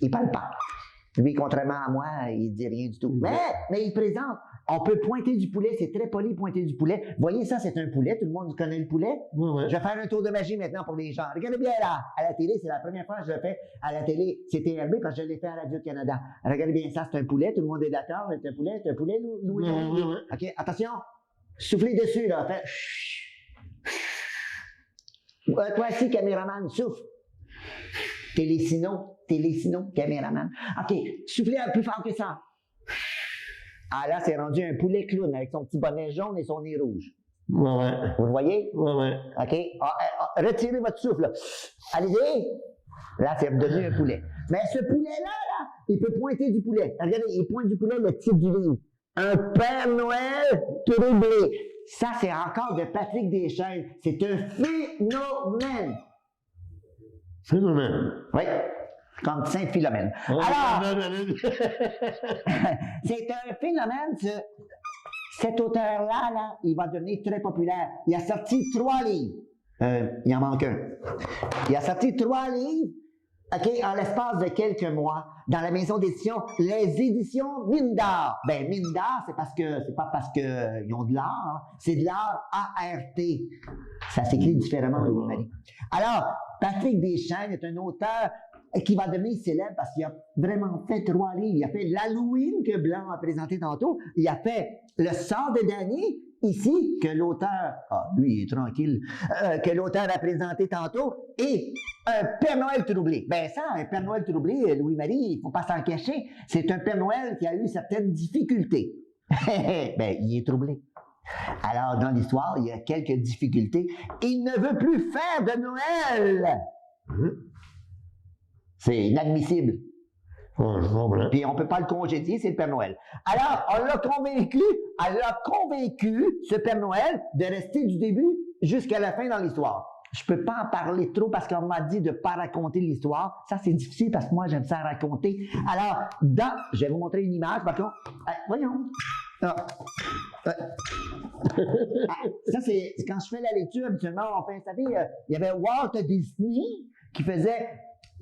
D: Il parle pas. Lui, contrairement à moi, il dit rien du tout. Mais il présente. On peut pointer du poulet, c'est très poli pointer du poulet. Voyez ça, c'est un poulet, tout le monde connaît le poulet.
A: Ouais.
D: Je vais faire un tour de magie maintenant pour les gens. Regardez bien là, à la télé, c'est la première fois que je le fais à la télé. C'est TRB parce que je l'ai fait à Radio-Canada. Regardez bien ça, c'est un poulet, tout le monde est d'accord, c'est un poulet, Louis.
A: Ouais.
D: OK, attention, soufflez dessus, là. Fais... toi aussi, caméraman, souffle. Télésino, caméraman. OK, soufflez un peu plus fort que ça. Ah là, c'est rendu un poulet clown avec son petit bonnet jaune et son nez rouge.
A: Ouais.
D: Vous le voyez?
A: Ouais.
D: OK? Retirez votre souffle. Allez-y. Là, c'est devenu un poulet. Mais ce poulet-là, là, il peut pointer du poulet. Regardez, il pointe du poulet, le titre du livre. Un Père Noël troublé. Ça, c'est encore de Patrick Deschênes. C'est un phénomène.
A: Phénomène.
D: Oui. Comme Sainte-Philomène. Alors, c'est un phénomène, cet auteur-là, là, il va devenir très populaire. Il a sorti 3 livres. Il en manque un. Il a sorti 3 livres, OK, en l'espace de quelques mois, dans la maison d'édition, les éditions Mine d'Art. Ben, Mine d'Art, c'est pas parce qu'ils ont de l'art, c'est de l'art A-R-T. Ça s'écrit différemment, Louis-Marie. Alors, Patrick Deschênes est un auteur qui va devenir célèbre parce qu'il a vraiment fait 3 livres. Il a fait l'Halloween que Blanc a présenté tantôt. Il a fait Le sort de Danny, ici, que l'auteur, lui, il est tranquille, que l'auteur a présenté tantôt, et un Père Noël troublé. Ben ça, un Père Noël troublé, Louis-Marie, il faut pas s'en cacher. C'est un Père Noël qui a eu certaines difficultés. Ben, il est troublé. Alors, dans l'histoire, il y a quelques difficultés. Il ne veut plus faire de Noël. C'est inadmissible. Puis on ne peut pas le congédier, c'est le Père Noël. Alors, elle a convaincu, ce Père Noël, de rester du début jusqu'à la fin dans l'histoire. Je peux pas en parler trop parce qu'on m'a dit de pas raconter l'histoire. Ça, c'est difficile parce que moi, j'aime ça raconter. Alors, je vais vous montrer une image, par contre. Voyons. Ça, c'est quand je fais la lecture, habituellement, vous savez, il y avait Walt Disney qui faisait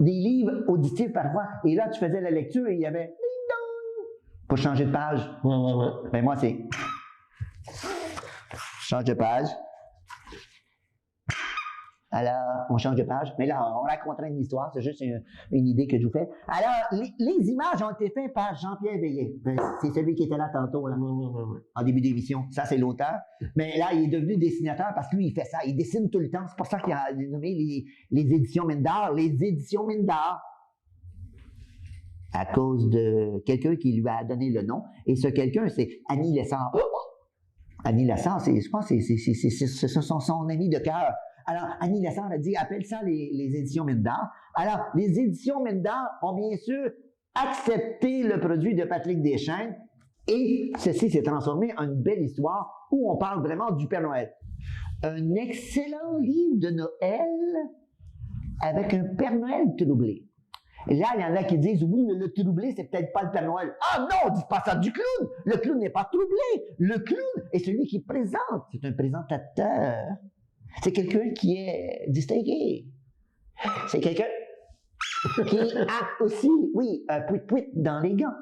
D: des livres auditifs parfois. Et là, tu faisais la lecture et il y avait ding dong pour changer de page.
A: Ouais.
D: Ben moi, c'est change de page. Alors, on change de page. Mais là, on raconterait une histoire. C'est juste une idée que je vous fais. Alors, les images ont été faites par Jean-Pierre Veillet. Ben, c'est celui qui était là tantôt, là, en début d'émission. Ça, c'est l'auteur. Mais là, il est devenu dessinateur parce que lui, il fait ça. Il dessine tout le temps. C'est pour ça qu'il a nommé les éditions Mine d'Art. Les éditions Mine d'Art. À cause de quelqu'un qui lui a donné le nom. Et ce quelqu'un, c'est Annie Lessard. Annie Lessard, je pense que c'est son ami de cœur. Alors, Annie Lessard a dit, appelle ça les éditions Mine d'Art. Alors, les éditions Mine d'Art ont bien sûr accepté le produit de Patrick Deschênes et ceci s'est transformé en une belle histoire où on parle vraiment du Père Noël. Un excellent livre de Noël avec un Père Noël troublé. Et là, il y en a qui disent, oui, mais le troublé, c'est peut-être pas le Père Noël. Ah non, dis pas ça du clown. Le clown n'est pas troublé. Le clown est celui qui présente. C'est un présentateur. C'est quelqu'un qui est distingué. C'est quelqu'un qui a aussi, oui, un pouit-pouit dans les gants.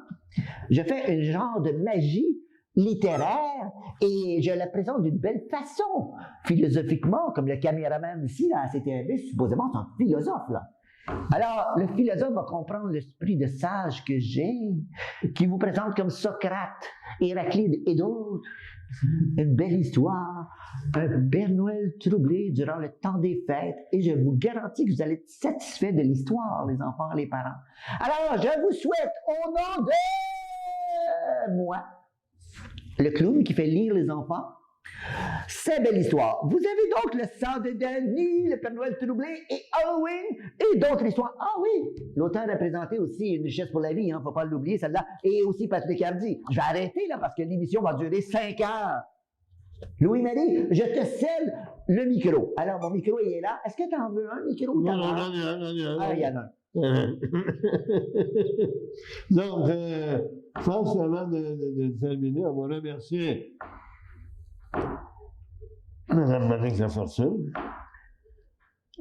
D: Je fais un genre de magie littéraire et je la présente d'une belle façon. Philosophiquement, comme le caméraman ici, là, à CTRB, supposément, c'est un philosophe, là. Alors, le philosophe va comprendre l'esprit de sage que j'ai, qui vous présente comme Socrate, Héraclide et d'autres. Une belle histoire, un Père Noël troublé durant le temps des fêtes, et je vous garantis que vous allez être satisfaits de l'histoire, les enfants, les parents. Alors, je vous souhaite, au nom de moi, le clown qui fait lire les enfants, cette belle histoire. Vous avez donc le sang de Danny, le Père Noël troublé et Halloween et d'autres histoires. Ah oui, l'auteur a présenté aussi Une richesse pour la vie, hein, faut pas l'oublier celle-là, et aussi Patrick Hardy. Je vais arrêter là parce que l'émission va durer 5 heures. Louis-Marie, je te cède le micro. Alors, mon micro, il est là. Est-ce que tu en veux un micro?
A: Non,
D: Ah, il y en a un.
A: Donc, je pense qu'avant de terminer, on va remercier Mme Marie Lafortune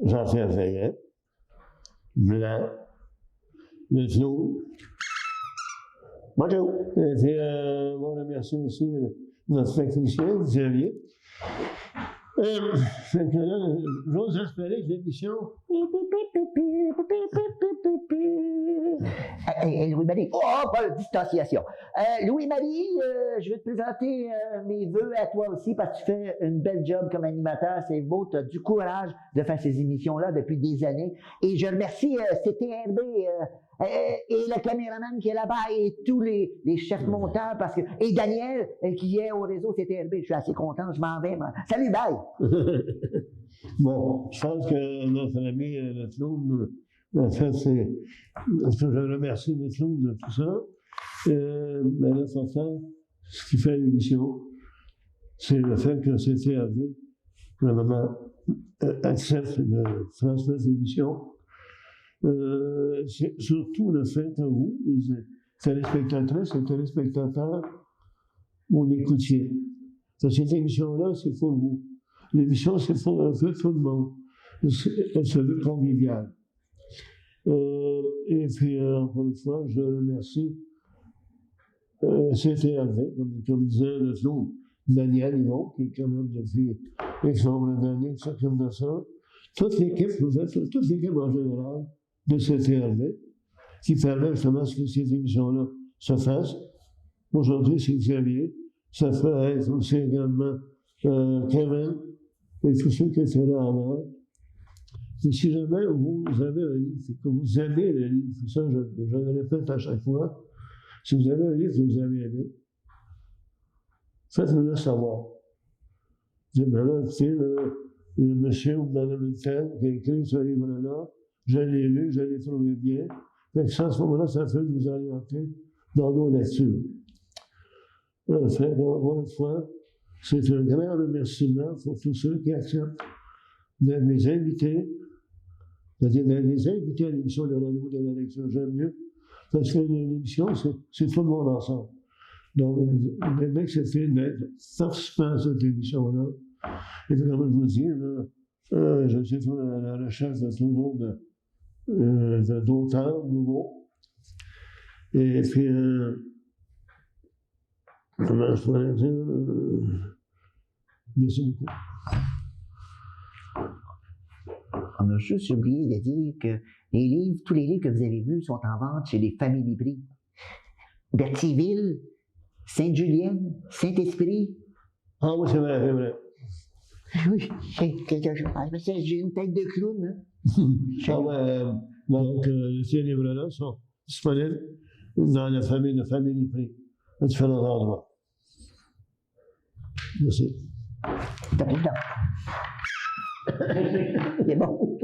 A: Jean-Pierre Fayet, Blanc, Le Clou.
D: Bonjour.
A: Et puis, on remercie aussi notre technicien, Xavier. Fait que là, j'ose espérer que l'émission.
D: Louis-Marie. Oh, pas de distanciation. Louis-Marie, je vais te présenter mes vœux à toi aussi parce que tu fais une belle job comme animateur. C'est beau, tu as du courage de faire ces émissions-là depuis des années. Et je remercie CTRB et le caméraman qui est là-bas et tous les chefs monteurs parce que et Daniel qui est au réseau CTRB. Je suis assez content, je m'en vais. Moi. Salut, bye!
A: Bon, je pense que notre ami Le Clown, en fait, je remercie Le Clown de tout ça. Mais l'important, ce qui fait l'émission, c'est le fait que CTRB, vraiment, accepte de transmettre l'émission. C'est surtout le fait que vous, les téléspectatrices et téléspectateurs, vous l'écoutiez. Cette émission-là, c'est pour vous. L'émission, c'est pour un peu tout le monde. Elle se veut conviviale. Et puis, encore une fois, je remercie CTRB, comme disait le Clown, Daniel Yvon, qui est quand même depuis X nombre d'années qui s'occupe de ça. Toute l'équipe en général de CTRB, qui permet justement que ces émissions-là se fassent. Aujourd'hui, c'est Xavier. Ça peut être aussi également Kevin et tous ceux qui étaient là avant. Et si jamais vous avez un livre, que vous aimez le livre, ça je le répète à chaque fois, si vous avez un livre que vous avez aimé, faites-le savoir. Dites, ben là, écoutez, le monsieur ou madame Tel qui a écrit ce livre-là, je l'ai lu, je l'ai trouvé bien. Fait que ça, à ce moment-là, ça fait vous orienter dans nos lectures. Encore une fois, c'est un grand remerciement pour tous ceux qui acceptent d'être les invités, c'est-à-dire de les inviter à l'émission de rendez-vous de la lecture. J'aime mieux, parce que l'émission, c'est tout le monde ensemble. Donc, le mec, c'est fait d'être participant à cette émission-là. Et puis, comme je vous dis, là, je suis toujours à la recherche de toujours d'auteurs nouveaux. Et puis, comment je pourrais dire, merci beaucoup.
D: On a juste oublié de dire que tous les livres que vous avez vus sont en vente chez les familles librairies. Berthierville, Sainte-Julienne, Saint-Esprit.
A: Ah oui, c'est vrai, c'est vrai.
D: Oui, c'est quelque chose. J'ai une tête de clown, hein?
A: Ah ouais, donc, ces livres-là sont disponibles dans la famille de familles librairies, à différents endroits. Merci.
D: T'as pris le temps. C'est bon.